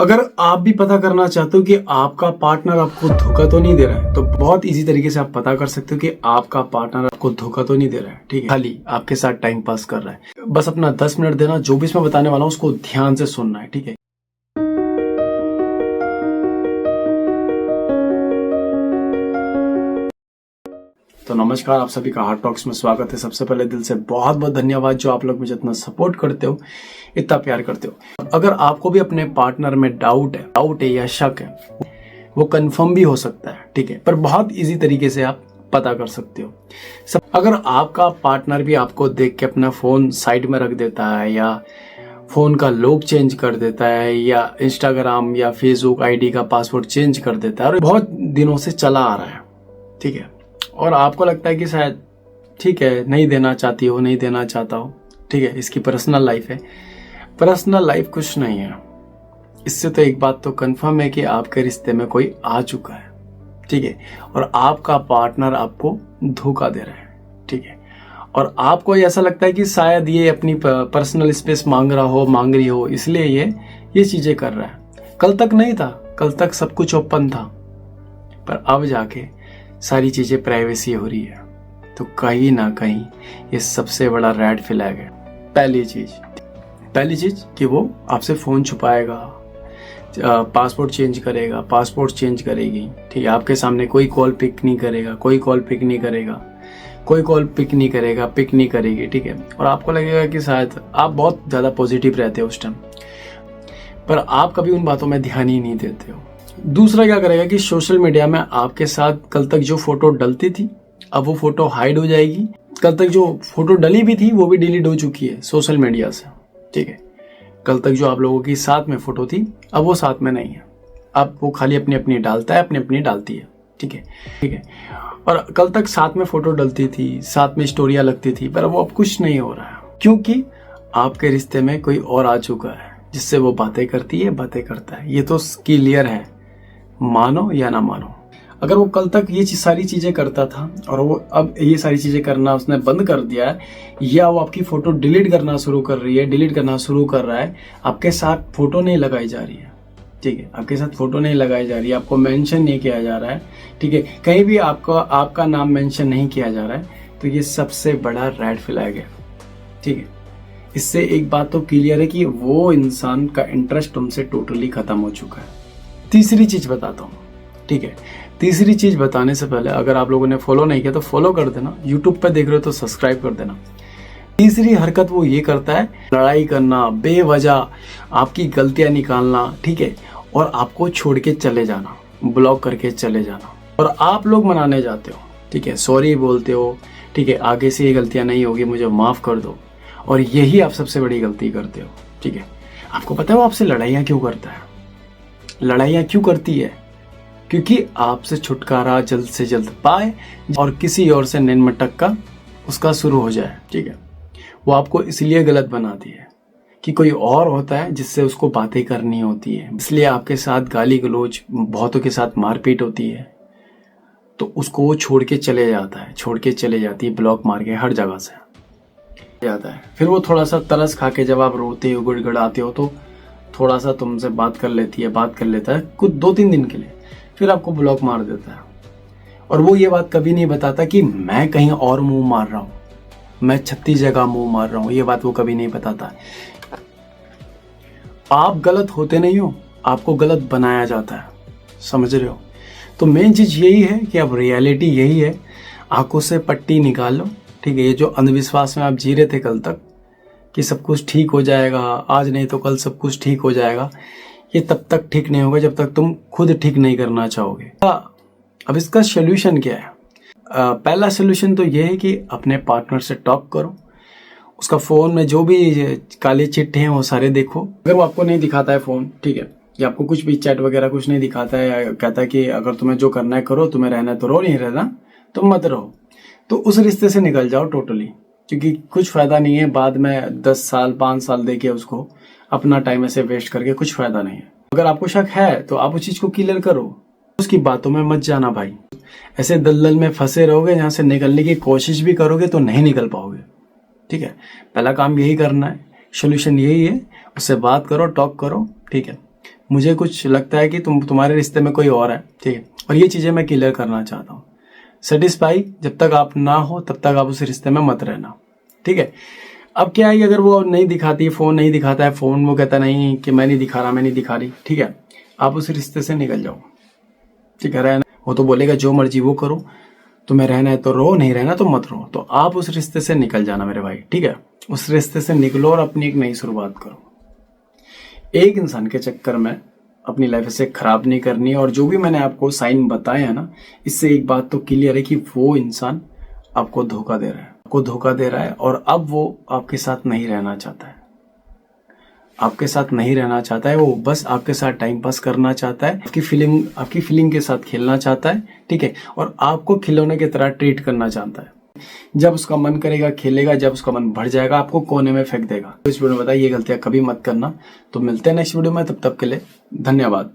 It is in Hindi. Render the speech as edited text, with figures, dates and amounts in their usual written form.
अगर आप भी पता करना चाहते हो कि आपका पार्टनर आपको धोखा तो नहीं दे रहा है, तो बहुत इजी तरीके से आप पता कर सकते हो कि आपका पार्टनर आपको धोखा तो नहीं दे रहा है। ठीक है, खाली आपके साथ टाइम पास कर रहा है। बस अपना 10 मिनट देना, जो भी मैं बताने वाला हूँ उसको ध्यान से सुनना है। ठीक है, तो नमस्कार, आप सभी का हार्ट टॉक्स में स्वागत है। सबसे पहले दिल से बहुत बहुत धन्यवाद जो आप लोग मुझे इतना सपोर्ट करते हो, इतना प्यार करते हो। अगर आपको भी अपने पार्टनर में डाउट है या शक है, वो कंफर्म भी हो सकता है। ठीक है, पर बहुत इजी तरीके से आप पता कर सकते हो। अगर आपका पार्टनर भी आपको देख के अपना फोन साइड में रख देता है, या फोन का लॉक चेंज कर देता है, या इंस्टाग्राम या फेसबुक आईडी का पासवर्ड चेंज कर देता है और बहुत दिनों से चला आ रहा है, ठीक है, और आपको लगता है कि शायद ठीक है, नहीं देना चाहती हो, नहीं देना चाहता हो, ठीक है, इसकी पर्सनल लाइफ है। पर्सनल लाइफ कुछ नहीं है। इससे तो एक बात तो कंफर्म है कि आपके रिश्ते में कोई आ चुका है, ठीक है, और आपका पार्टनर आपको धोखा दे रहा है। ठीक है, और आपको ऐसा लगता है कि शायद ये अपनी पर्सनल स्पेस मांग रही हो, इसलिए ये चीजें कर रहा है। कल तक नहीं था, कल तक सब कुछ ओपन था, पर अब जाके सारी चीजें प्राइवेसी हो रही है। तो कहीं ना कहीं ये सबसे बड़ा रेड फ्लैग है। पहली चीज कि वो आपसे फोन छुपाएगा, पासपोर्ट चेंज करेगा, पासपोर्ट चेंज करेगी। ठीक है, आपके सामने कोई कॉल पिक नहीं करेगा, पिक नहीं करेगी। ठीक है, और आपको लगेगा कि शायद आप बहुत ज्यादा पॉजिटिव रहते हो उस टाइम, पर आप कभी उन बातों में ध्यान ही नहीं देते हो। दूसरा क्या करेगा कि सोशल मीडिया में आपके साथ कल तक जो फोटो डलती थी, अब वो फोटो हाइड हो जाएगी। कल तक जो फोटो डली भी थी वो भी डिलीट हो चुकी है सोशल मीडिया से। ठीक है, कल तक जो आप लोगों की साथ में फोटो थी, अब वो साथ में नहीं है। अब वो खाली अपनी अपनी डालता है, अपनी डालती है। ठीक है, और कल तक साथ में फोटो डलती थी, साथ में स्टोरियां लगती थी, पर वो अब कुछ नहीं हो रहा है, क्योंकि आपके रिश्ते में कोई और आ चुका है जिससे वो बातें करता है। ये तो क्लियर है, मानो या ना मानो। अगर वो कल तक ये सारी चीजें करता था और वो अब ये सारी चीजें करना उसने बंद कर दिया है, या वो आपकी फोटो डिलीट करना शुरू कर रहा है, आपके साथ फोटो नहीं लगाई जा रही है। ठीक है, आपके साथ फोटो नहीं लगाई जा रही है, आपको मेंशन नहीं किया जा रहा है। ठीक है, कहीं भी आपका नाम मेंशन नहीं किया जा रहा है, तो ये सबसे बड़ा रेड फ्लैग है। ठीक है, इससे एक बात तो क्लियर है कि वो इंसान का इंटरेस्ट तुमसे टोटली खत्म हो चुका है। तीसरी चीज बताता हूँ। ठीक है, तीसरी चीज बताने से पहले अगर आप लोगों ने फॉलो नहीं किया तो फॉलो कर देना, यूट्यूब पे देख रहे हो तो सब्सक्राइब कर देना। तीसरी हरकत वो ये करता है, लड़ाई करना, बेवजह आपकी गलतियां निकालना, ठीक है, और आपको छोड़ के चले जाना, ब्लॉक करके चले जाना, और आप लोग मनाने जाते हो। ठीक है, सॉरी बोलते हो, ठीक है, आगे से ये गलतियां नहीं होगी, मुझे माफ कर दो, और यही आप सबसे बड़ी गलती करते हो। ठीक है, आपको पता है वो आपसे लड़ाइयां क्यों करता है? लड़ाइयां क्यों करती है? क्योंकि आपसे छुटकारा जल्द से जल्द पाए और किसी और से नैन मटक्का उसका शुरू हो जाए। ठीक है, वो आपको इसलिए गलत बनाती है कि कोई और होता है जिससे उसको बातें करनी होती है, इसलिए आपके साथ गाली गलौज, बहुतों के साथ मारपीट होती है, तो उसको वो छोड़ के चले जाती है, ब्लॉक मार के हर जगह से जाता है। फिर वो थोड़ा सा तरस खा के जब आप रोते हो, गुड़गुड़ाते हो, तो थोड़ा सा तुमसे बात कर लेता है कुछ 2-3 दिन के लिए, फिर आपको ब्लॉक मार देता है। और वो ये बात कभी नहीं बताता कि मैं कहीं और मुंह मार रहा हूं, मैं 36 जगह मुंह मार रहा हूं, ये बात वो कभी नहीं बताता। आप गलत होते नहीं हो, आपको गलत बनाया जाता है, समझ रहे हो? तो मेन चीज यही है कि अब रियलिटी यही है, आंखों से पट्टी निकाल लो। ठीक है, ये जो अंधविश्वास में आप जी रहे थे कल तक कि सब कुछ ठीक हो जाएगा, आज नहीं तो कल सब कुछ ठीक हो जाएगा, ये तब तक ठीक नहीं होगा जब तक तुम खुद ठीक नहीं करना चाहोगे। अब इसका सोल्यूशन क्या है? पहला सोल्यूशन तो ये है कि अपने पार्टनर से टॉक करो, उसका फोन में जो भी काले चिट्ठे हैं वो सारे देखो। अगर वो आपको नहीं दिखाता है फोन, ठीक है, या आपको कुछ भी चैट वगैरह कुछ नहीं दिखाता है, या कहता है कि अगर तुम्हें जो करना है करो, तुम्हें रहना है तो रहो, नहीं रहना तो मत रहो, तो उस रिश्ते से निकल जाओ टोटली, क्योंकि कुछ फायदा नहीं है बाद में 10 साल 5 साल देके उसको अपना टाइम ऐसे वेस्ट करके, कुछ फायदा नहीं है। अगर आपको शक है तो आप उस चीज को क्लियर करो, उसकी बातों में मत जाना भाई। ऐसे दलदल में फंसे रहोगे, जहां से निकलने की कोशिश भी करोगे तो नहीं निकल पाओगे। ठीक है, पहला काम यही करना है, सोल्यूशन यही है, उससे बात करो, टॉक करो। ठीक है, मुझे कुछ लगता है कि तुम्हारे रिश्ते में कोई और है, ठीक है, और ये चीजें मैं क्लियर करना चाहता हूँ। सेटिस्फाई जब तक आप ना हो तब तक आप उस रिश्ते में मत रहना, ठीक है। अब क्या है कि अगर वो नहीं दिखाती, फोन नहीं दिखाता है, फोन वो कहता नहीं कि मैं नहीं दिखा रहा, मैं नहीं दिखा रही, ठीक है, आप उस रिश्ते से निकल जाओ, ठीक है। रहना वो तो बोलेगा जो मर्जी वो करो, तुम्हें रहना है तो रहो, नहीं रहना तो मत रहो, तो आप उस रिश्ते से निकल जाना मेरे भाई, ठीक है। उस रिश्ते से निकलो और अपनी एक नई शुरुआत करो। एक इंसान के चक्कर में अपनी लाइफ ऐसे खराब नहीं करनी है। और जो भी मैंने आपको साइन बताए हैं ना, इससे एक बात तो क्लियर है कि वो इंसान आपको धोखा दे रहा है, आपको धोखा दे रहा है, और अब वो आपके साथ नहीं रहना चाहता है, आपके साथ नहीं रहना चाहता है। वो बस आपके साथ टाइम पास करना चाहता है, आपकी फीलिंग के साथ खेलना चाहता है, ठीक है, और आपको खिलौने की तरह ट्रीट करना चाहता है। जब उसका मन करेगा खेलेगा, जब उसका मन भर जाएगा आपको कोने में फेंक देगा। तो इस वीडियो में बताइए ये गलतियां कभी मत करना। तो मिलते हैं नेक्स्ट वीडियो में, तब तक के लिए धन्यवाद।